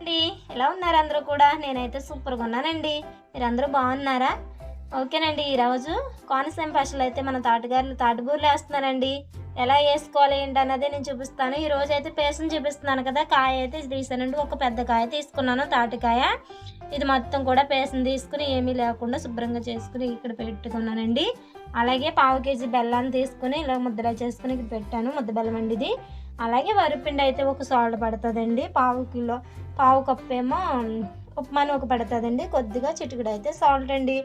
అండి ఎలా ఉన్నారు అందరూ కూడా? నేనైతే సూపర్గా ఉన్నానండి. మీరందరూ బాగున్నారా? ఓకేనండి. ఈరోజు కోనసీమ స్పెషల్ అయితే మన తాటుగారులు తాటిబూరలు వేస్తున్నారండి. ఎలా వేసుకోవాలి ఏంటన్నదే నేను చూపిస్తాను. ఈరోజు అయితే పేస్ట్ని చూపిస్తున్నాను కదా. కాయ అయితే తీసానండి. ఒక పెద్ద కాయ తీసుకున్నాను, తాటికాయ. ఇది మొత్తం కూడా పేస్ట్ని తీసుకుని ఏమీ లేకుండా శుభ్రంగా చేసుకుని ఇక్కడ పెట్టుకున్నానండి. అలాగే పావు కేజీ బెల్లాన్ని తీసుకుని ఇలా ముద్దలా చేసుకుని ఇక్కడ పెట్టాను. ముద్ద బెల్లం అండి ఇది. అలాగే వరిపిండి అయితే ఒక సాల్ట్ పడుతుందండి. పావు కప్పు ఏమో ఉప్మాను ఒక పడుతుందండి. కొద్దిగా చిటికెడు అయితే సాల్ట్ అండి.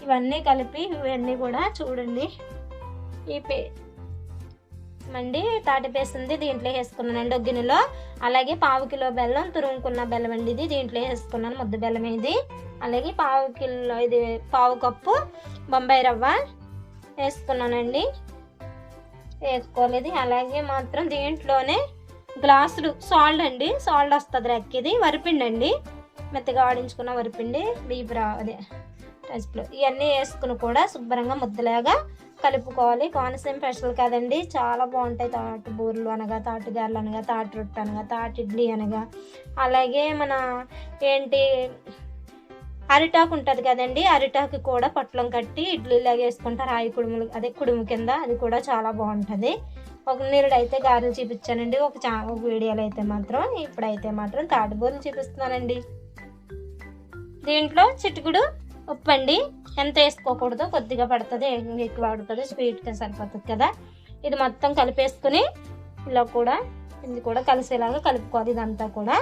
ఇవన్నీ కలిపి ఇవన్నీ కూడా చూడండి. ఈ తాటి పేస్ట్ ఉంది, దీంట్లో వేసుకున్నానండి ఒక గిన్నెలో. అలాగే పావు కిలో బెల్లం, తురుముకున్న బెల్లం అండి ఇది, దీంట్లో వేసుకున్నాను. ముద్ద బెల్లం ఇది. అలాగే పావు కప్పు బొంబాయి రవ్వ వేసుకున్నానండి. వేసుకోలేదు. అలాగే మాత్రం దీంట్లోనే గ్లాసులు సాల్ట్ అండి, సాల్ట్ వస్తుంది రెక్కిది. వరిపిండి అండి, మెత్తగా ఆడించుకున్న వరిపిండి, పసుపులు ఇవన్నీ వేసుకుని కూడా శుభ్రంగా ముద్దలాగా కలుపుకోవాలి. కోనసీమ స్పెషల్ కదండి, చాలా బాగుంటాయి. తాటి బూరెలు అనగా, తాటిగారెలు అనగా, తాటి రొట్టె అనగా, తాటి ఇడ్లీ అనగా, అలాగే మన అరిటాకు ఉంటుంది కదండి, అరిటాకు కూడా పొట్లం కట్టి ఇడ్లీలాగా వేసుకుంటారు. కుడుము కింద, అది కూడా చాలా బాగుంటుంది. ఒక నీరుడు అయితే గారెలు చూపించానండి ఒక వీడియోలో అయితే మాత్రం. ఇప్పుడైతే మాత్రం తాటి బూరెలు చూపిస్తున్నానండి. దీంట్లో చిటికుడు ఉప్పు అండి, ఎంత వేసుకోకూడదు, కొద్దిగా పడుతుంది, ఎక్కువ పడుతుంది, స్వీట్గా సరిపోతుంది కదా. ఇది మొత్తం కలిపేసుకుని ఇది కూడా కలిసేలాగా కలుపుకోవాలి. ఇదంతా కూడా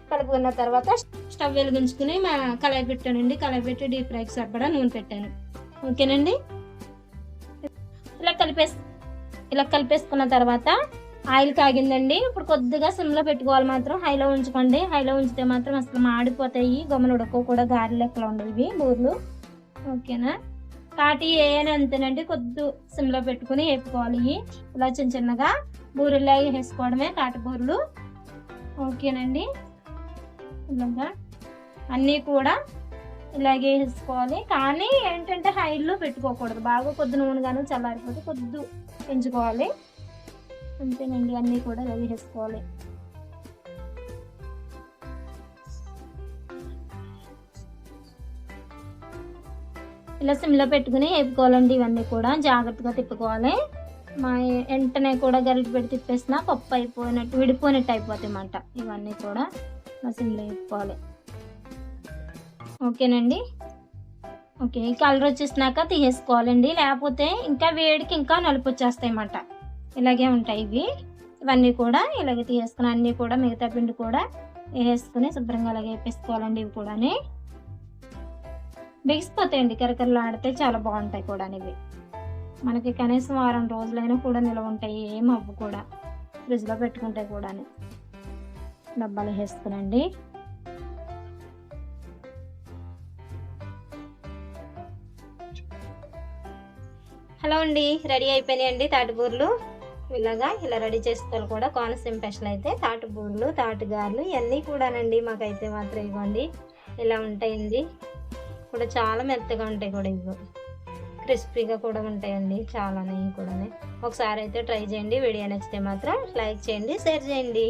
కలుపుకున్న తర్వాత స్టవ్ వెలిగించుకుని కళాయి పెట్టానండి. కళాయి పెట్టి డీప్ ఫ్రైకి సరిపడా నూనె పెట్టాను. ఓకేనండి. ఇలా కలిపేసుకున్న తర్వాత ఆయిల్ కాగిందండి. ఇప్పుడు కొద్దిగా సిమ్లో పెట్టుకోవాలి, మాత్రం హైలో ఉంచుకోండి. హైలో ఉంచితే మాత్రం అసలు మాడిపోతాయి, గొమ్మలు ఉడకో గారెలు లెక్కలు ఉండవు ఇవి బూరెలు. ఓకేనా. తాటి ఏమైనా అంతేనండి, కొద్ది సిమ్లో పెట్టుకుని వేపుకోవాలి. ఇలా చిన్నగా బూరెల్లాగా వేసుకోవడమే తాటి బూరెలు. ఓకేనండి. ఇలాగా అన్నీ కూడా ఇలాగే వేసుకోవాలి. కానీ ఏంటంటే హైలో పెట్టుకోకూడదు, బాగా కొద్ది నూనె కానీ చల్లారిపోతే కొద్ది పెంచుకోవాలి. అంతేనండి, అన్నీ కూడా ఇలాగే వేసుకోవాలి. ఇలా సిమ్లో పెట్టుకుని వేపుకోవాలండి. ఇవన్నీ కూడా జాగ్రత్తగా తిప్పుకోవాలి. వెంటనే కూడా గరిటె పెట్టి తిప్పేసిన పప్పు విడిపోయినట్టు అయిపోతాయి అన్నమాట. ఇవన్నీ కూడా సిమ్లో వేపుకోవాలి. ఓకేనండి. ఓకే, కలర్ వచ్చేసినాక తీసేసుకోవాలండి, లేకపోతే ఇంకా వేడికి ఇంకా నలుపు వచ్చేస్తాయి అన్నమాట. ఇలాగే ఉంటాయి ఇవి. ఇవన్నీ కూడా ఇలాగే తీసేసుకుని అన్నీ కూడా మిగతా పిండి కూడా వేసుకుని శుభ్రంగా అలాగే వేపేసుకోవాలండి. ఇవి కూడా బిగిసిపోతాయండి, కరకరలాడితే చాలా బాగుంటాయి కూడా. ఇవి మనకి కనీసం వారం రోజులైనా కూడా నిల్వ ఉంటాయి, ఏం అవ్వు కూడా. ఫ్రిడ్జ్లో పెట్టుకుంటే కూడా డబ్బాలు వేసుకునండి. హలో అండి, రెడీ అయిపోయినాయండి తాటి బూరెలు. ఇలా రెడీ చేసుకోవాలి కూడా. కోనసీమ స్పెషల్ అయితే తాటి బూరెలు, తాటిగారెలు ఇవన్నీ కూడానండి. మాకైతే మాత్రం ఇవ్వండి ఇలా ఉంటాయండి. కూడా చాలా మెత్తగా ఉంటాయి కూడా, ఇవి క్రిస్పీగా కూడా ఉంటాయండి చాలా. నెయ్యి కూడా ఒకసారి అయితే ట్రై చేయండి. వీడియో నచ్చితే మాత్రం లైక్ చేయండి, షేర్ చేయండి.